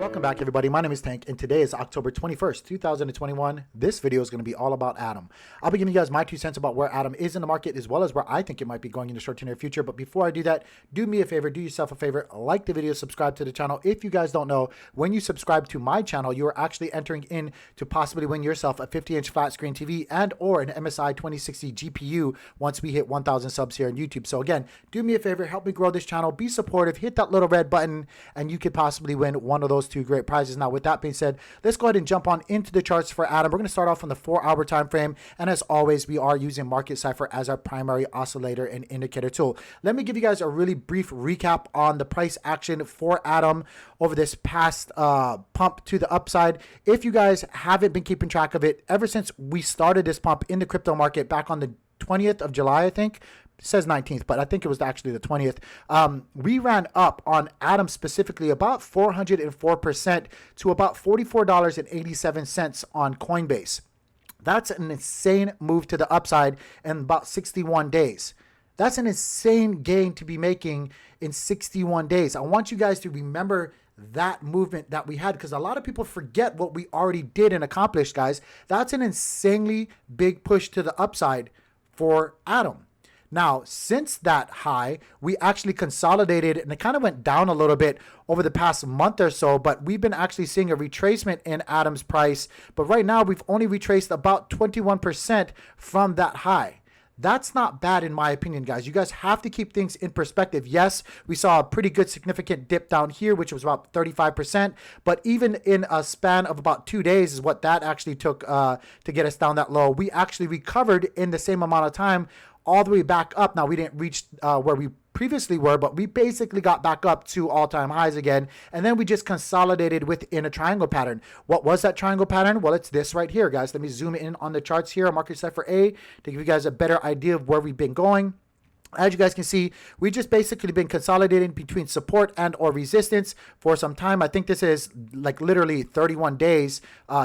Welcome back, everybody. My name is Tank, and today is October 21st, 2021. This video is going to be all about Atom. I'll be giving you guys my 2 cents about where Atom is in the market, as well as where I think it might be going in the short to near future. But before I do that, do me a favor, do yourself a favor, like the video, subscribe to the channel. If you guys don't know, when you subscribe to my channel, you are actually entering in to possibly win yourself a 50-inch flat screen TV and or an MSI 2060 GPU once we hit 1,000 subs here on YouTube. So again, do me a favor, help me grow this channel, be supportive, hit that little red button, and you could possibly win one of those 2 great prizes. Now, with that being said, let's go ahead and jump on into the charts for Atom. We're going to start off on the 4-hour time frame, and as always, we are using Market Cipher as our primary oscillator and indicator tool. Let me give you guys a really brief recap on the price action for Atom over this past pump to the upside. If you guys haven't been keeping track of it, ever since we started this pump in the crypto market back on the 20th of July, I think. It says 19th, but I think it was actually the 20th. We ran up on Atom specifically about 404% to about $44.87 on Coinbase. That's an insane move to the upside in about 61 days. That's an insane gain to be making in 61 days. I want you guys to remember that movement that we had, because a lot of people forget what we already did and accomplished, guys. That's an insanely big push to the upside for Atom. Now, since that high, we actually consolidated, and it kind of went down a little bit over the past month or so, but we've been actually seeing a retracement in Atom's price. But right now, we've only retraced about 21% from that high. That's not bad in my opinion, guys. You guys have to keep things in perspective. Yes, we saw a pretty good significant dip down here, which was about 35%. But even in a span of about 2 days is what that actually took to get us down that low. We actually recovered in the same amount of time all the way back up. Now, we didn't reach where we previously were, but we basically got back up to all-time highs again, and then we just consolidated within a triangle pattern. What was that triangle pattern? Well, it's this right here, guys. Let me zoom in on the charts here on Market Cipher A to give you guys a better idea of where we've been going. As you guys can see, we just basically been consolidating between support and or resistance for some time. I think this is like literally 31 days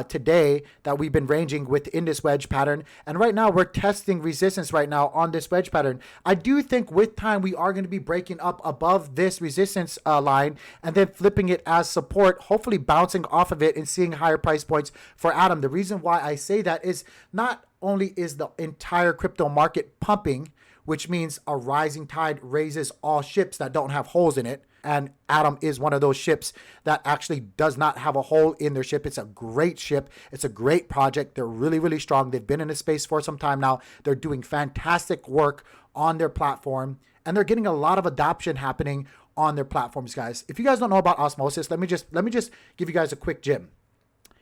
today that we've been ranging within this wedge pattern. And right now we're testing resistance right now on this wedge pattern. I do think with time we are going to be breaking up above this resistance line and then flipping it as support, hopefully bouncing off of it and seeing higher price points for Atom. The reason why I say that is not only is the entire crypto market pumping, which means a rising tide raises all ships that don't have holes in it. And Atom is one of those ships that actually does not have a hole in their ship. It's a great ship. It's a great project. They're really, really strong. They've been in this space for some time now. They're doing fantastic work on their platform, and they're getting a lot of adoption happening on their platforms, guys. If you guys don't know about Osmosis, let me just give you guys a quick gem.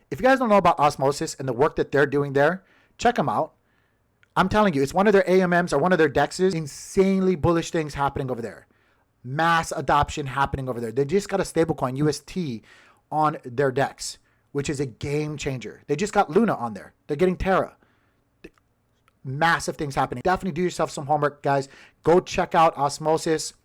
If you guys don't know about Osmosis and the work that they're doing there, check them out. I'm telling you, it's one of their AMMs or one of their DEXs. Insanely bullish things happening over there. Mass adoption happening over there. They just got a stablecoin, UST, on their DEX, which is a game changer. They just got Luna on there. They're getting Terra. Massive things happening. Definitely do yourself some homework, guys. Go check out Osmosis.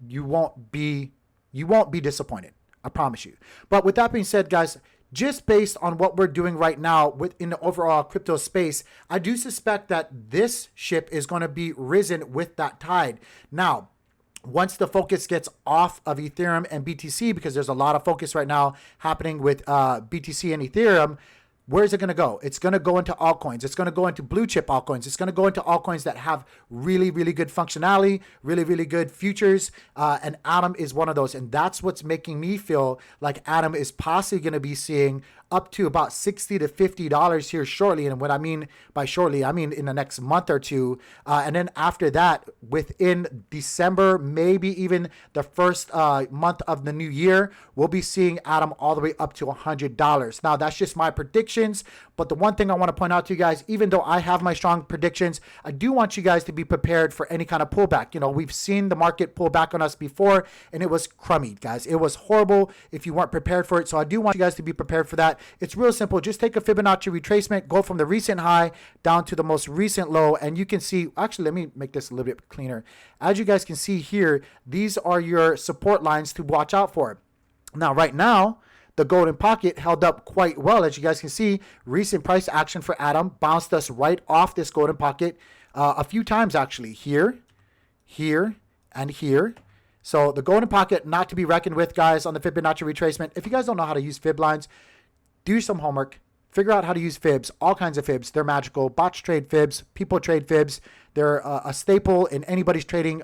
You won't be disappointed. I promise you. But with that being said, guys, just based on what we're doing right now within the overall crypto space, I do suspect that this ship is going to be risen with that tide. Now, once the focus gets off of Ethereum and BTC, because there's a lot of focus right now happening with BTC and Ethereum, where's it going to go? It's going to go into altcoins. It's going to go into blue chip altcoins. It's going to go into altcoins that have really, really good functionality, really, really good futures. And Atom is one of those. And that's what's making me feel like Atom is possibly going to be seeing up to about $60 to $50 here shortly. And what I mean by shortly, I mean in the next month or two. And then after that, within December, maybe even the first month of the new year, we'll be seeing Atom all the way up to $100. Now, that's just my predictions. But the one thing I want to point out to you guys, even though I have my strong predictions, I do want you guys to be prepared for any kind of pullback. You know, we've seen the market pull back on us before, and it was crummy, guys. It was horrible if you weren't prepared for it. So I do want you guys to be prepared for that. It's real simple. Just take a Fibonacci retracement, go from the recent high down to the most recent low, and you can see, actually, let me make this a little bit cleaner. As you guys can see here, these are your support lines to watch out for. Now, right now, the golden pocket held up quite well. As you guys can see, recent price action for Atom bounced us right off this golden pocket a few times, actually, here, and here. So the golden pocket, not to be reckoned with, guys, on the Fibonacci retracement. If you guys don't know how to use fib lines, do some homework. Figure out how to use fibs, all kinds of fibs. They're magical. Bots trade fibs. People trade fibs. They're a staple in anybody's trading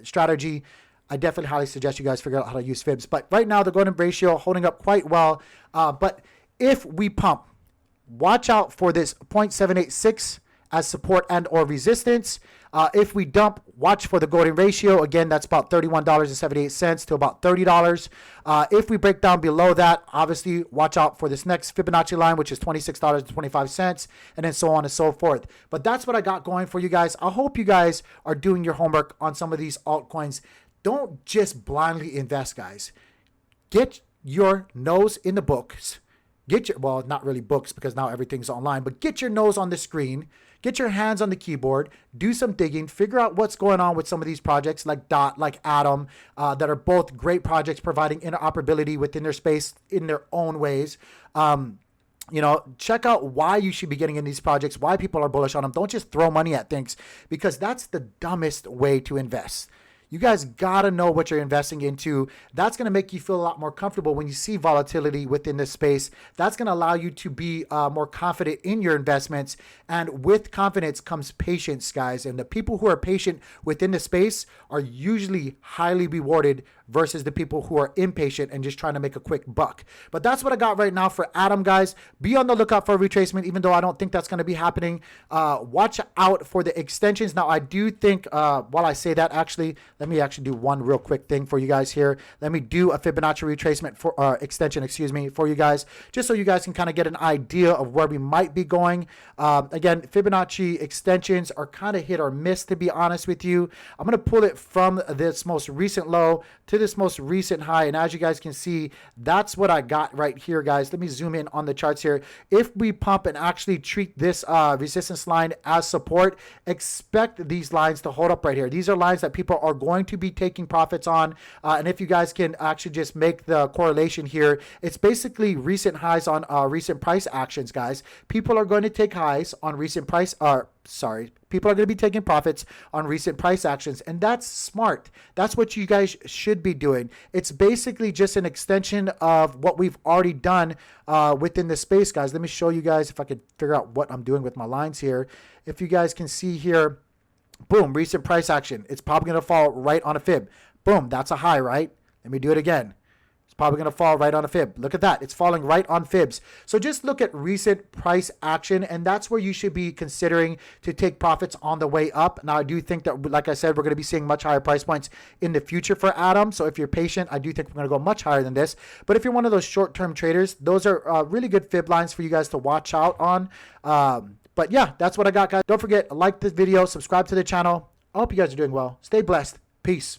strategy. I definitely highly suggest you guys figure out how to use fibs. But right now, the golden ratio holding up quite well. But if we pump, watch out for this 0.786 as support and or resistance. If we dump, watch for the golden ratio. Again, that's about $31.78 to about $30. If we break down below that, obviously watch out for this next Fibonacci line, which is $26.25, and then so on and so forth. But that's what I got going for you guys. I hope you guys are doing your homework on some of these altcoins. Don't just blindly invest, guys. Get your nose in the books. Well, not really books because now everything's online, but get your nose on the screen, get your hands on the keyboard, do some digging, figure out what's going on with some of these projects like DOT, like Atom, that are both great projects providing interoperability within their space in their own ways. You know, check out why you should be getting in these projects, why people are bullish on them. Don't just throw money at things, because that's the dumbest way to invest. You guys got to know what you're investing into. That's going to make you feel a lot more comfortable when you see volatility within this space. That's going to allow you to be more confident in your investments. And with confidence comes patience, guys. And the people who are patient within the space are usually highly rewarded versus the people who are impatient and just trying to make a quick buck. But that's what I got right now for Atom, guys. Be on the lookout for a retracement, even though I don't think that's going to be happening. Watch out for the extensions. Now, I do think, while I say that, actually, let me actually do one real quick thing for you guys here. Let me do a Fibonacci retracement for extension, for you guys, just so you guys can kind of get an idea of where we might be going. Again, Fibonacci extensions are kind of hit or miss, to be honest with you. I'm going to pull it from this most recent low to this most recent high, and as you guys can see, that's what I got right here, guys. Let me zoom in on the charts here. If we pump and actually treat this resistance line as support, expect these lines to hold up right here. These are lines that people are going to be taking profits on, and if you guys can actually just make the correlation here, it's basically recent highs on recent price actions, guys. People are going to take highs on recent price, people are going to be taking profits on recent price actions, and that's smart. That's what you guys should be doing. It's basically just an extension of what we've already done within the space, guys. Let me show you guys if I could figure out what I'm doing with my lines here. If you guys can see here, boom, recent price action. It's probably going to fall right on a fib. Boom, that's a high, right? Let me do it again. It's probably going to fall right on a fib. Look at that. It's falling right on fibs. So just look at recent price action, and that's where you should be considering to take profits on the way up. Now, I do think that, like I said, we're going to be seeing much higher price points in the future for Atom. So if you're patient, I do think we're going to go much higher than this. But if you're one of those short-term traders, those are really good fib lines for you guys to watch out on. But yeah, that's what I got, guys. Don't forget, like this video, subscribe to the channel. I hope you guys are doing well. Stay blessed. Peace.